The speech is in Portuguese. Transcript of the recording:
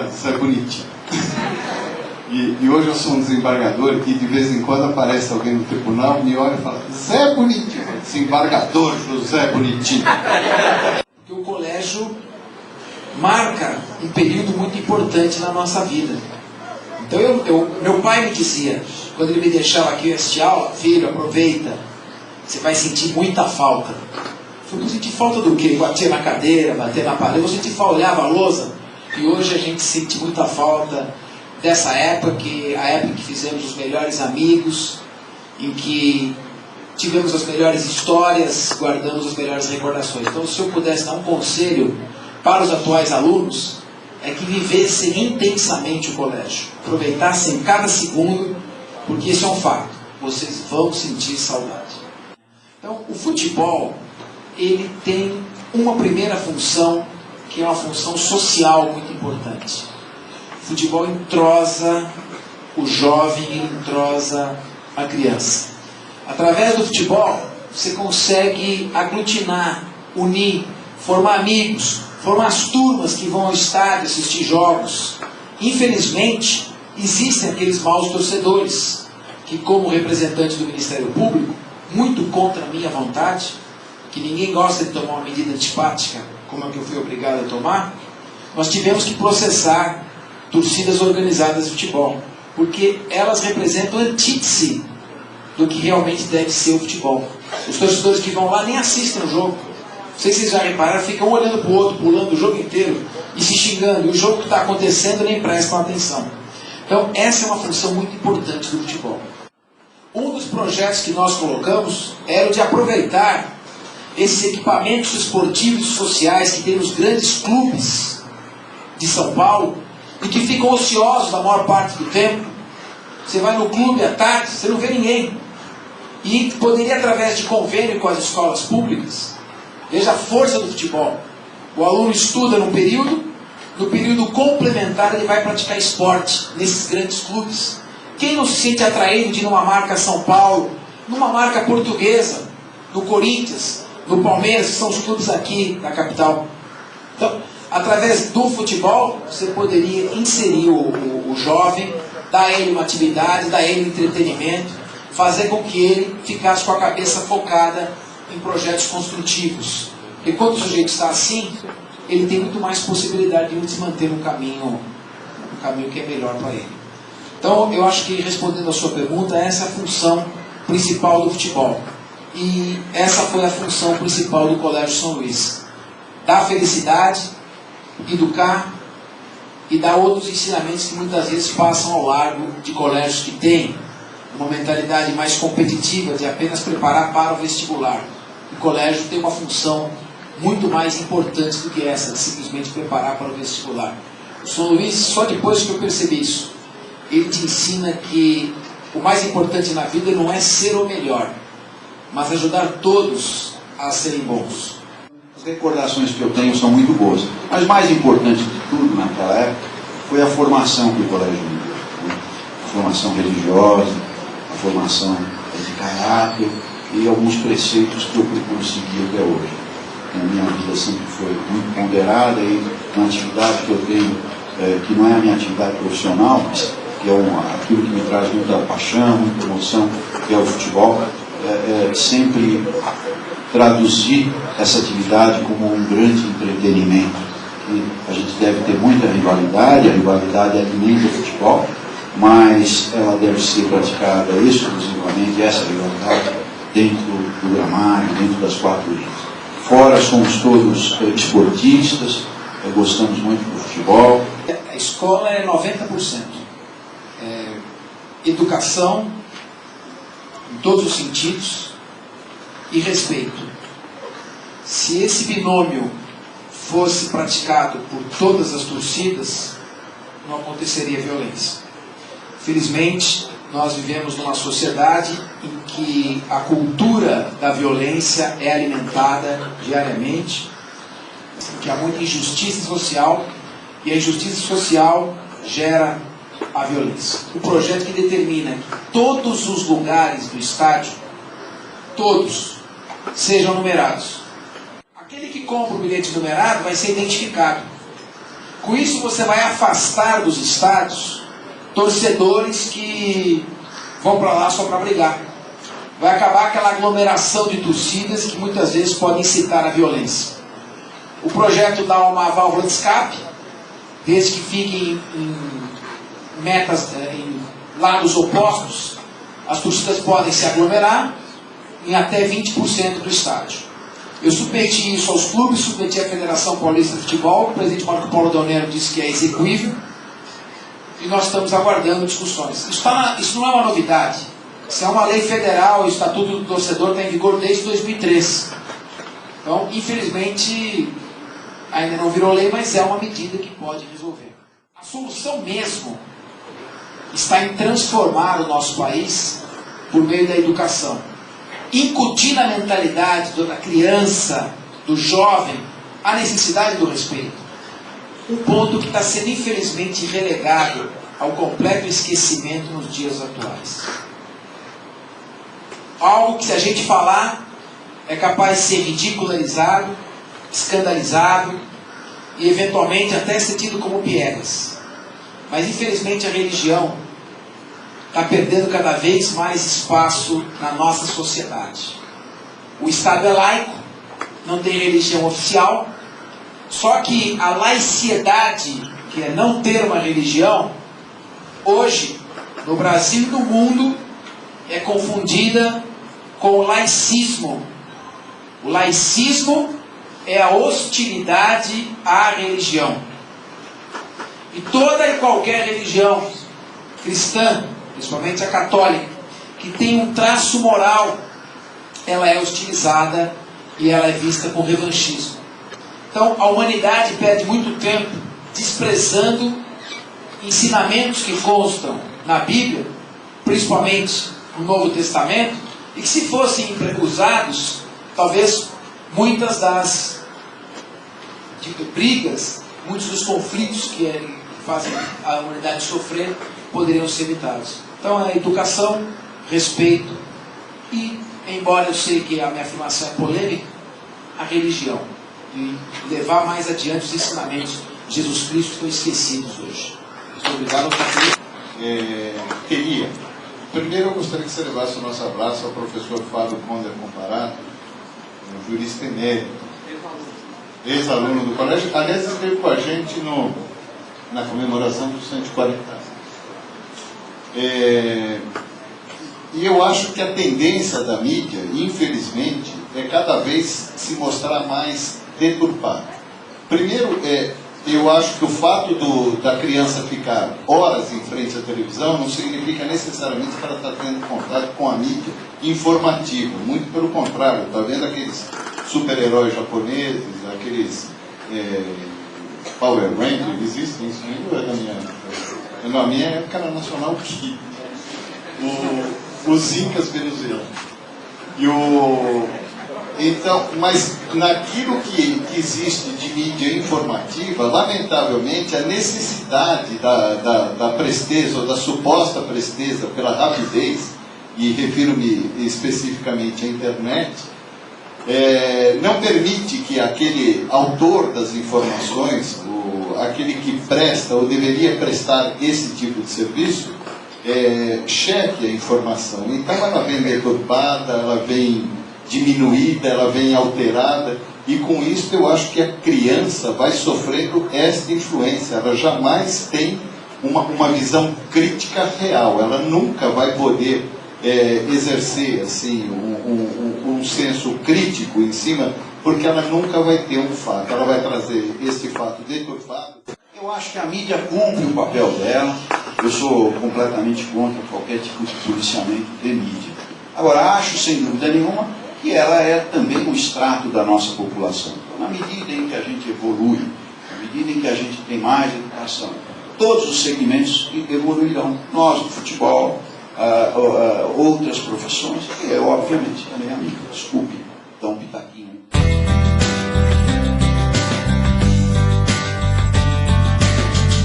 obrigado, isso é bonitinho. E hoje eu sou um desembargador e de vez em quando aparece alguém no tribunal, me olha e fala, Zé Bonitinho, desembargador José Bonitinho. Porque o colégio marca um período muito importante na nossa vida. Então meu pai me dizia, quando ele me deixava aqui assistir aula, filho, aproveita, você vai sentir muita falta. Eu vou sentir falta do quê? Bater na cadeira, bater na parede, eu vou sentir falta, olhava a lousa. E hoje a gente sente muita falta dessa época, a época em que fizemos os melhores amigos, em que tivemos as melhores histórias, guardamos as melhores recordações. Então, se eu pudesse dar um conselho para os atuais alunos, é que vivessem intensamente o colégio, aproveitassem cada segundo, porque isso é um fato, vocês vão sentir saudade. Então, o futebol, ele tem uma primeira função, que é uma função social muito importante. O futebol entrosa o jovem, ele entrosa a criança. Através do futebol, você consegue aglutinar, unir, formar amigos, formar as turmas que vão ao estádio assistir jogos. Infelizmente, existem aqueles maus torcedores, que como representante do Ministério Público, muito contra a minha vontade, que ninguém gosta de tomar uma medida antipática, como a que eu fui obrigado a tomar, nós tivemos que processar torcidas organizadas de futebol, porque elas representam a antítese do que realmente deve ser o futebol. Os torcedores que vão lá nem assistem o jogo. Não sei se vocês já repararam, ficam olhando para o outro, pulando o jogo inteiro e se xingando. E o jogo que está acontecendo nem prestam atenção. Então, essa é uma função muito importante do futebol. Um dos projetos que nós colocamos era o de aproveitar esses equipamentos esportivos e sociais que tem nos grandes clubes de São Paulo e que ficam ociosos a maior parte do tempo. Você vai no clube à tarde, você não vê ninguém. E poderia, através de convênio com as escolas públicas, veja a força do futebol. O aluno estuda no período complementar ele vai praticar esporte nesses grandes clubes. Quem não se sente atraído de ir numa marca São Paulo, numa marca portuguesa, no Corinthians, no Palmeiras, que são os clubes aqui da capital. Então, através do futebol, você poderia inserir o jovem, dar a ele uma atividade, dar a ele entretenimento, fazer com que ele ficasse com a cabeça focada em projetos construtivos. Porque quando o sujeito está assim, ele tem muito mais possibilidade de se manter no caminho que é melhor para ele. Então, eu acho que, respondendo a sua pergunta, essa é a função principal do futebol. E essa foi a função principal do Colégio São Luís. Dar felicidade, educar e dar outros ensinamentos que muitas vezes passam ao largo de colégios que têm uma mentalidade mais competitiva de apenas preparar para o vestibular. O colégio tem uma função muito mais importante do que essa, de simplesmente preparar para o vestibular. O São Luís, só depois que eu percebi isso, ele te ensina que o mais importante na vida não é ser o melhor, mas ajudar todos a serem bons. As recordações que eu tenho são muito boas, mas mais importante de tudo naquela época foi a formação que o colégio me deu, né? A formação religiosa, a formação de caráter e alguns preceitos que eu procuro seguir até hoje. A minha vida sempre foi muito ponderada e uma atividade que eu tenho, que não é a minha atividade profissional, mas que é aquilo que me traz muita paixão, muita emoção, que é o futebol, sempre traduzir essa atividade como um grande entretenimento. E a gente deve ter muita rivalidade, a rivalidade alimenta o futebol, mas ela deve ser praticada exclusivamente, essa rivalidade, dentro do gramado, dentro das quatro linhas. Fora somos todos esportistas, gostamos muito do futebol. A escola é 90%. Educação, em todos os sentidos, e respeito. Se esse binômio fosse praticado por todas as torcidas, não aconteceria violência. Felizmente, nós vivemos numa sociedade em que a cultura da violência é alimentada diariamente, que há muita injustiça social, e a injustiça social gera a violência. O projeto que determina que todos os lugares do estádio, todos, sejam numerados. Aquele que compra o bilhete numerado vai ser identificado. Com isso você vai afastar dos estádios torcedores que vão para lá só para brigar. Vai acabar aquela aglomeração de torcidas que muitas vezes podem incitar a violência. O projeto dá uma válvula de escape, desde que fiquem em metas, em lados opostos, as torcidas podem se aglomerar em até 20% do estádio. Eu submeti isso aos clubes, submeti à Federação Paulista de Futebol, o presidente Marco Paulo Del Nero disse que é execuível, e nós estamos aguardando discussões. Isso não é uma novidade, isso é uma lei federal, o Estatuto do Torcedor está em vigor desde 2003. Então, infelizmente, ainda não virou lei, mas é uma medida que pode resolver. A solução mesmo está em transformar o nosso país por meio da educação. Incutir na mentalidade da criança, do jovem, a necessidade do respeito. Um ponto que está sendo infelizmente relegado ao completo esquecimento nos dias atuais. Algo que, se a gente falar, é capaz de ser ridicularizado, escandalizado e eventualmente até ser tido como piegas. Mas infelizmente a religião está perdendo cada vez mais espaço na nossa sociedade. O Estado é laico, não tem religião oficial, só que a laiciedade, que é não ter uma religião, hoje, no Brasil e no mundo, é confundida com o laicismo. O laicismo é a hostilidade à religião. E toda e qualquer religião cristã, principalmente a católica, que tem um traço moral, ela é hostilizada e ela é vista com revanchismo. Então, a humanidade perde muito tempo desprezando ensinamentos que constam na Bíblia, principalmente no Novo Testamento, e que, se fossem usados, talvez muitas das brigas, muitos dos conflitos que fazem a humanidade sofrer poderiam ser evitados. Então, a educação, respeito e, embora eu sei que a minha afirmação é polêmica, a religião. E levar mais adiante os ensinamentos de Jesus Cristo que estão esquecidos hoje. Muito obrigado. Primeiro eu gostaria que você levasse o nosso abraço ao professor Fábio Conder Comparato, um jurista emérito, ex-aluno do colégio. Aliás, ele esteve com a gente na comemoração dos 140 anos. E eu acho que a tendência da mídia, infelizmente, é cada vez se mostrar mais deturpada. Primeiro, eu acho que o fato da criança ficar horas em frente à televisão não significa necessariamente que ela está tendo contato com a mídia informativa. Muito pelo contrário, está vendo aqueles super-heróis japoneses, aqueles Power Rangers, existem isso ainda? É da minha época? Na minha época era Nacional Kid. Os Incas venezuelanos. Então, mas naquilo que existe de mídia informativa, lamentavelmente, a necessidade da presteza, ou da suposta presteza pela rapidez, e refiro-me especificamente à internet, não permite que aquele autor das informações, aquele que presta ou deveria prestar esse tipo de serviço, cheque a informação. Então ela vem deturpada, ela vem diminuída, ela vem alterada, e com isso eu acho que a criança vai sofrendo esta influência. Ela jamais tem uma visão crítica real, ela nunca vai poder exercer assim, um senso crítico em cima, porque ela nunca vai ter um fato, ela vai trazer esse fato deturpado. Eu acho que a mídia cumpre o papel dela. Eu sou completamente contra qualquer tipo de policiamento de mídia. Agora, acho, sem dúvida nenhuma, que ela é também um extrato da nossa população. Então, na medida em que a gente evolui, na medida em que a gente tem mais educação, todos os segmentos evoluirão. Nós, o futebol, outras profissões, e obviamente também a mídia. Desculpe, dá um pitaquinho.